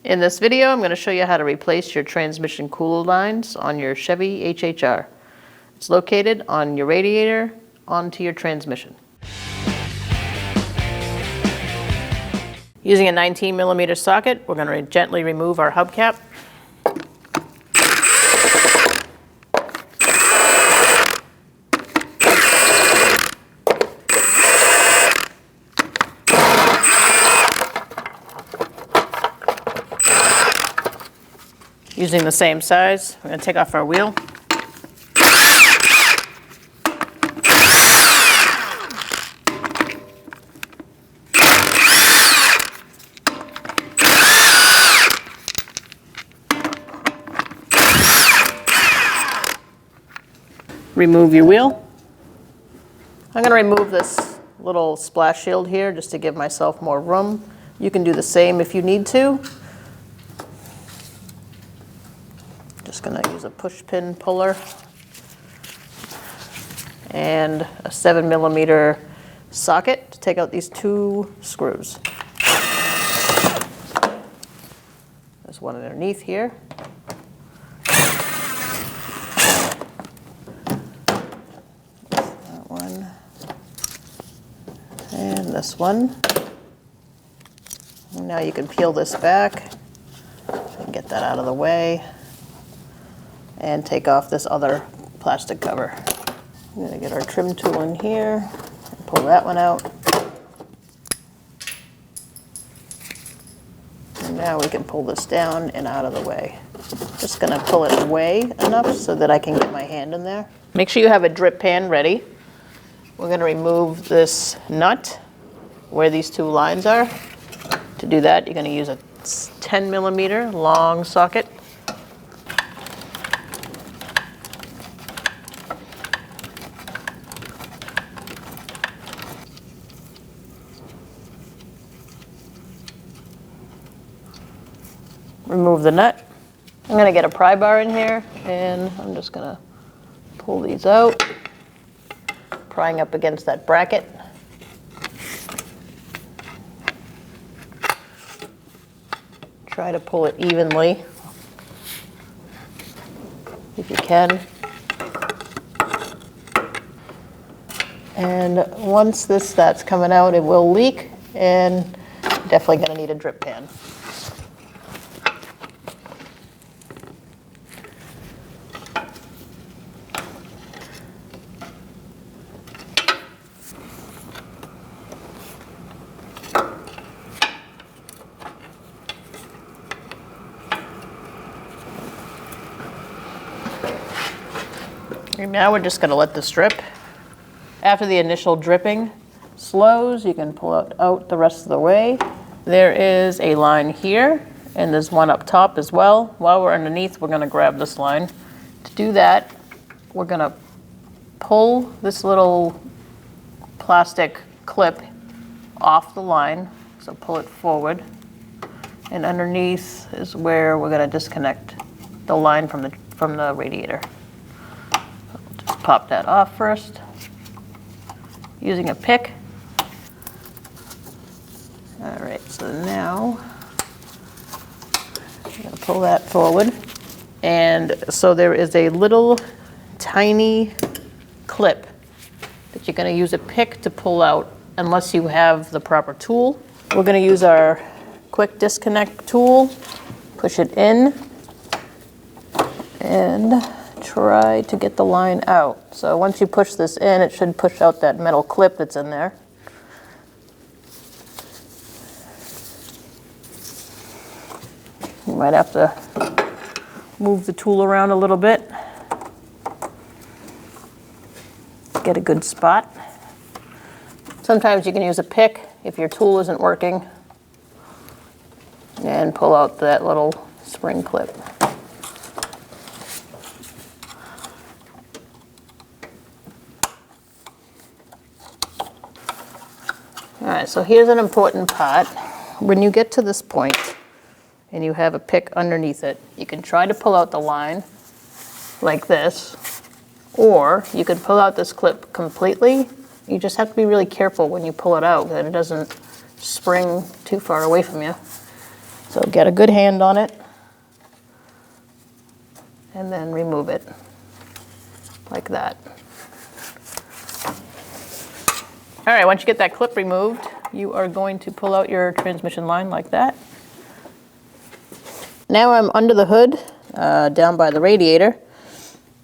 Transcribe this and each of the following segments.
In this video, I'm going to show you how to replace your transmission cooler lines on your Chevy HHR. It's located on your radiator onto your transmission. Using a 19mm socket, we're going to gently remove our hubcap. Using the same size, we're going to take off our wheel. Remove your wheel. I'm going to remove this little splash shield here just to give myself more room. You can do the same if you need to. Just going to use a push pin puller and a 7mm socket to take out these two screws. There's one underneath here. That one. And this one. And now you can peel this back and get that out of the way. And take off this other plastic cover. I'm going to get our trim tool in here and pull that one out. And now we can pull this down and out of the way. Just going to pull it away enough so that I can get my hand in there. Make sure you have a drip pan ready. We're going to remove this nut where these two lines are. To do that, you're going to use a 10mm long socket. Remove the nut. I'm going to get a pry bar in here and I'm just going to pull these out, prying up against that bracket. Try to pull it evenly if you can. And once this starts coming out, it will leak and definitely going to need a drip pan. And now we're just going to let this drip. After the initial dripping slows, you can pull it out the rest of the way. There is a line here, and there's one up top as well. While we're underneath, we're going to grab this line. To do that, we're going to pull this little plastic clip off the line. So pull it forward. And underneath is where we're going to disconnect the line from the radiator. Pop that off first using a pick. All right, so now I'm going to pull that forward. And so there is a little tiny clip that you're going to use a pick to pull out unless you have the proper tool. We're going to use our quick disconnect tool, push it in, and try to get the line out. So once you push this in, it should push out that metal clip that's in there. You might have to move the tool around a little bit. Get a good spot. Sometimes you can use a pick if your tool isn't working and pull out that little spring clip. All right, so here's an important part. When you get to this point and you have a pick underneath it, you can try to pull out the line like this, or you could pull out this clip completely. You just have to be really careful when you pull it out that it doesn't spring too far away from you. So get a good hand on it and then remove it like that. All right, once you get that clip removed, you are going to pull out your transmission line like that. Now I'm under the hood, down by the radiator,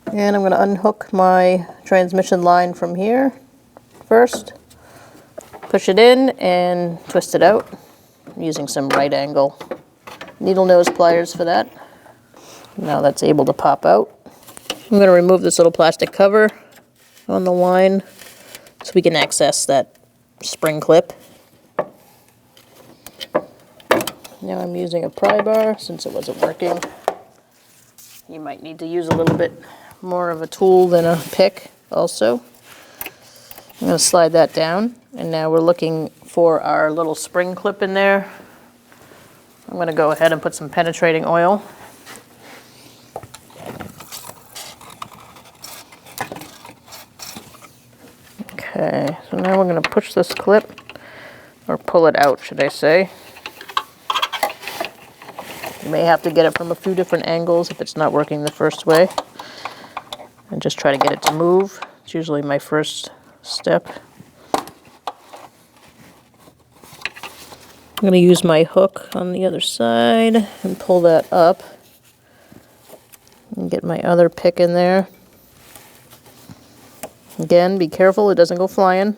and I'm going to unhook my transmission line from here first, push it in and twist it out. I'm using some right angle needle nose pliers for that. Now that's able to pop out. I'm going to remove this little plastic cover on the line so we can access that spring clip. Now I'm using a pry bar since it wasn't working. You might need to use a little bit more of a tool than a pick also. I'm going to slide that down, and now we're looking for our little spring clip in there. I'm going to go ahead and put some penetrating oil. Okay, so now we're going to push this clip, or pull it out, should I say. You may have to get it from a few different angles if it's not working the first way. And just try to get it to move. It's usually my first step. I'm going to use my hook on the other side and pull that up. And get my other pick in there. Again, be careful it doesn't go flying.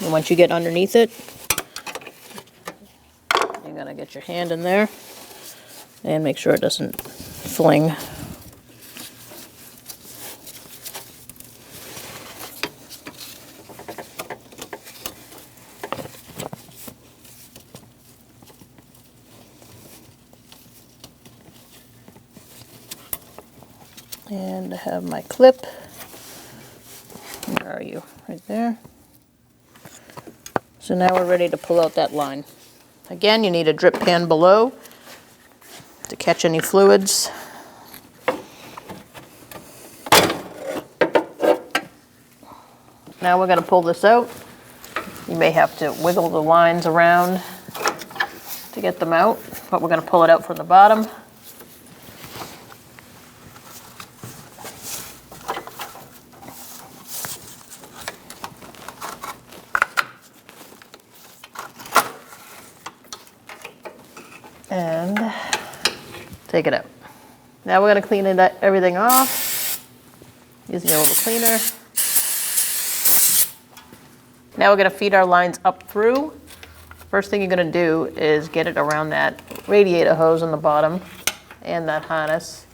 And once you get underneath it, you're going to get your hand in there and make sure it doesn't fling. And I have my clip. Where are you? Right there. So now we're ready to pull out that line. Again, you need a drip pan below to catch any fluids. Now we're going to pull this out. You may have to wiggle the lines around to get them out, but we're going to pull it out from the bottom. And take it out. Now we're going to clean everything off using a little cleaner. Now we're going to feed our lines up through. First thing you're going to do is get it around that radiator hose on the bottom and that harness.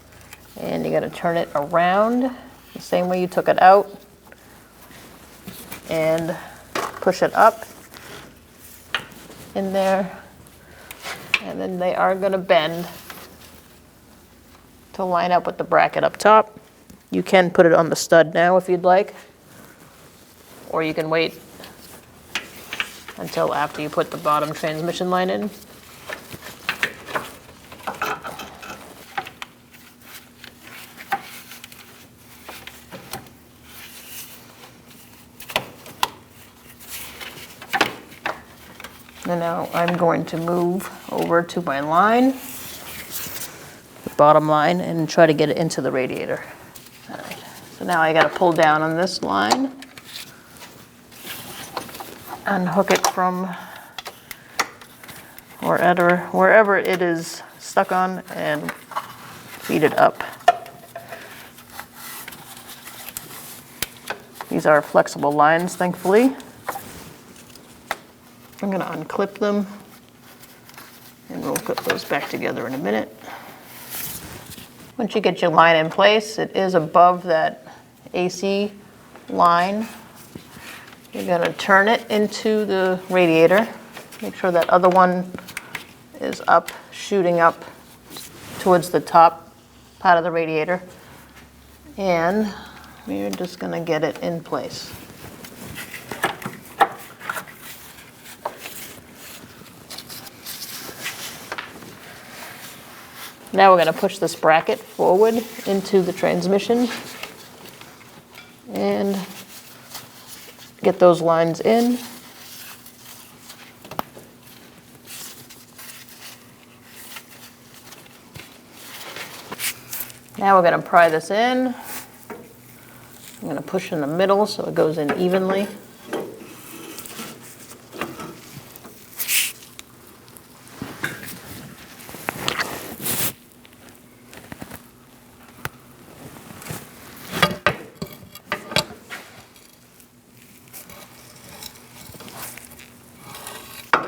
And you're going to turn it around the same way you took it out and push it up in there. And then they are going to bend to line up with the bracket up top. You can put it on the stud now if you'd like, or you can wait until after you put the bottom transmission line in. And now I'm going to move over to my line, the bottom line, and try to get it into the radiator. All right. So now I got to pull down on this line, unhook it from wherever it is stuck on, and feed it up. These are flexible lines, thankfully. I'm going to unclip them, and we'll put those back together in a minute. Once you get your line in place, it is above that AC line. You're going to turn it into the radiator. Make sure that other one is up, shooting up towards the top part of the radiator. And we're just going to get it in place. Now we're going to push this bracket forward into the transmission and get those lines in. Now we're going to pry this in. I'm going to push in the middle so it goes in evenly.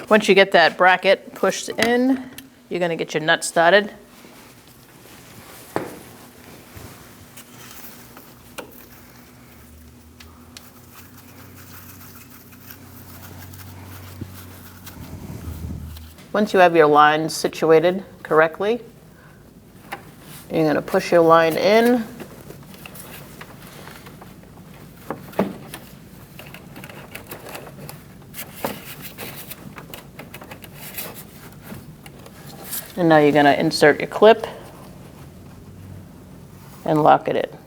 Once you get that bracket pushed in, you're going to get your nut started. Once you have your lines situated correctly, you're going to push your line in. And now you're going to insert your clip and lock it in.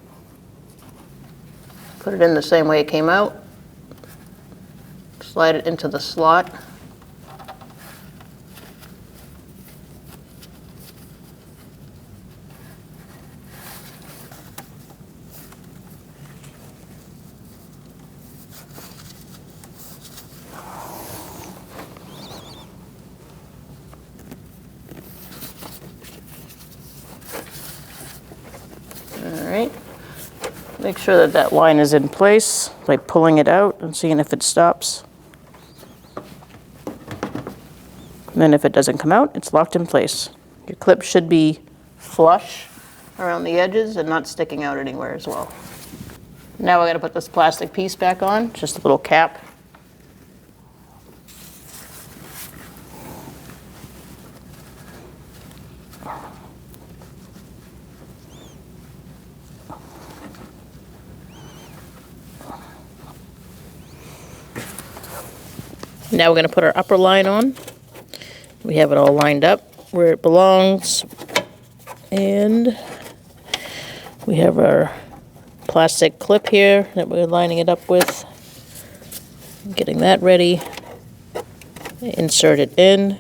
Put it in the same way it came out. Slide it into the slot. Alright, make sure that that line is in place by pulling it out and seeing if it stops. And then if it doesn't come out, it's locked in place. Your clip should be flush around the edges and not sticking out anywhere as well. Now we're going to put this plastic piece back on, just a little cap. Now we're going to put our upper line on. We have it all lined up where it belongs. And we have our plastic clip here that we're lining it up with. Getting that ready. Insert it in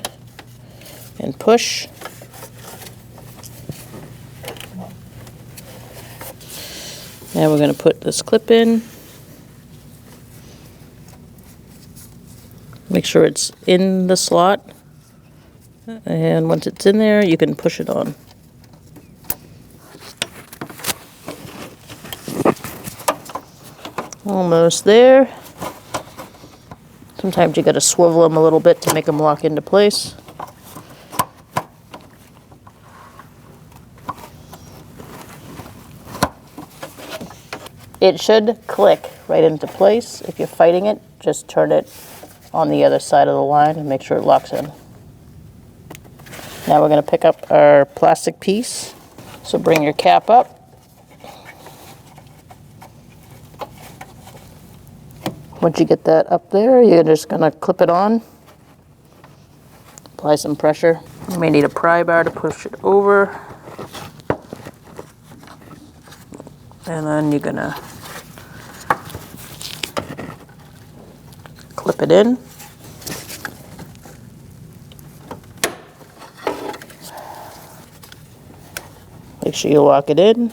and push. Now we're going to put this clip in. Make sure it's in the slot, and once it's in there, you can push it on. Almost there. Sometimes you got to swivel them a little bit to make them lock into place. It should click right into place. If you're fighting it, just turn it on the other side of the line and make sure it locks in. Now we're going to pick up our plastic piece. So bring your cap up. Once you get that up there, you're just going to clip it on. Apply some pressure. You may need a pry bar to push it over. And then you're going to clip it in. Make sure you lock it in.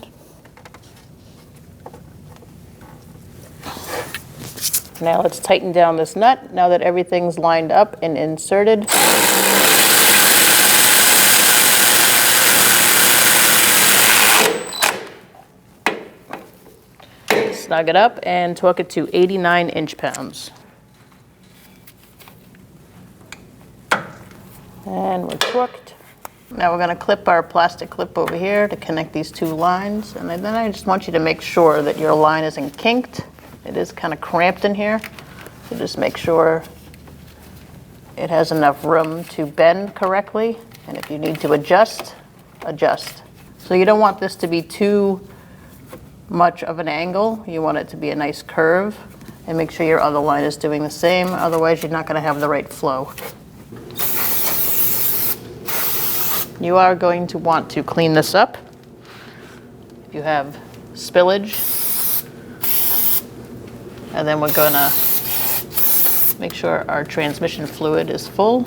Now let's tighten down this nut now that everything's lined up and inserted. Snug it up and torque it to 89 inch-pounds. And we're torqued. Now we're going to clip our plastic clip over here to connect these two lines. And then I just want you to make sure that your line isn't kinked. It is kind of cramped in here. So just make sure it has enough room to bend correctly. And if you need to adjust, adjust. So you don't want this to be too much of an angle. You want it to be a nice curve. And make sure your other line is doing the same. Otherwise, you're not going to have the right flow. You are going to want to clean this up. If you have spillage, and then we're going to make sure our transmission fluid is full.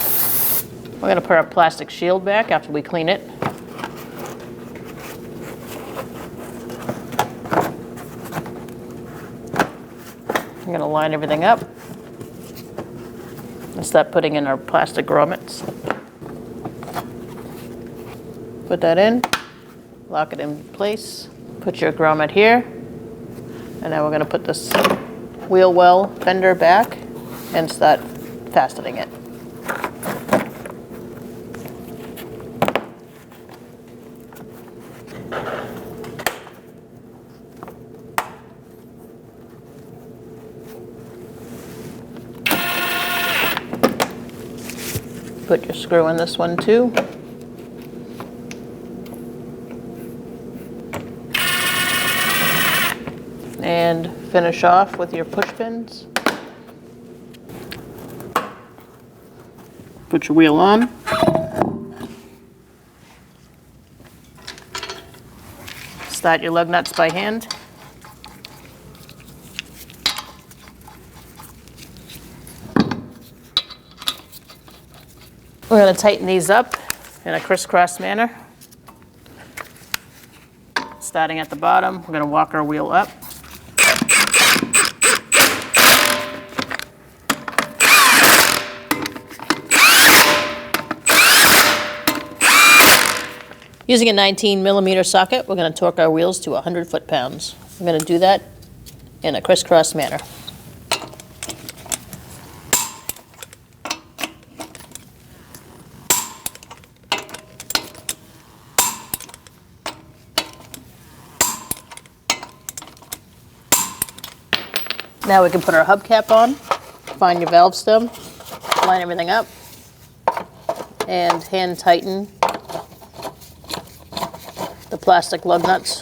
We're going to put our plastic shield back after we clean it. line everything up and start putting in our plastic grommets. Put that in, lock it in place, put your grommet here, and now we're going to put this wheel well fender back and start fastening it. Put your screw in this one too. And finish off with your push pins. Put your wheel on. Start your lug nuts by hand. We're going to tighten these up in a crisscross manner. Starting at the bottom, we're going to walk our wheel up. Using a 19mm socket, we're going to torque our wheels to 100 foot-pounds. We're going to do that in a crisscross manner. Now we can put our hubcap on, find your valve stem, line everything up, and hand tighten the plastic lug nuts.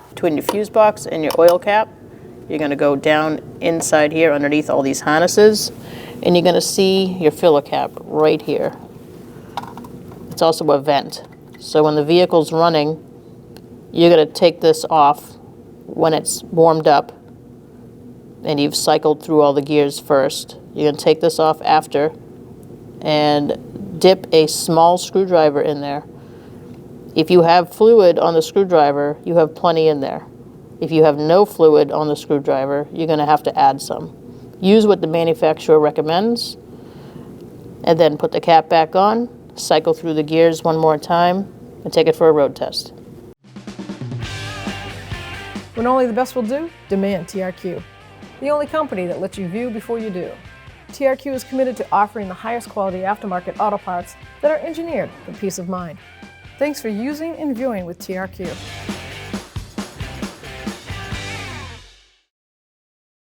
Between your fuse box and your oil cap, you're going to go down inside here underneath all these harnesses, and you're going to see your filler cap right here. It's also a vent. So when the vehicle's running, you're going to take this off when it's warmed up and you've cycled through all the gears first. You're going to take this off after and dip a small screwdriver in there. If you have fluid on the screwdriver, you have plenty in there. If you have no fluid on the screwdriver, you're going to have to add some. Use what the manufacturer recommends, and then put the cap back on, cycle through the gears one more time, and take it for a road test. When only the best will do, demand TRQ. The only company that lets you view before you do. TRQ is committed to offering the highest quality aftermarket auto parts that are engineered for peace of mind. Thanks for using and viewing with TRQ.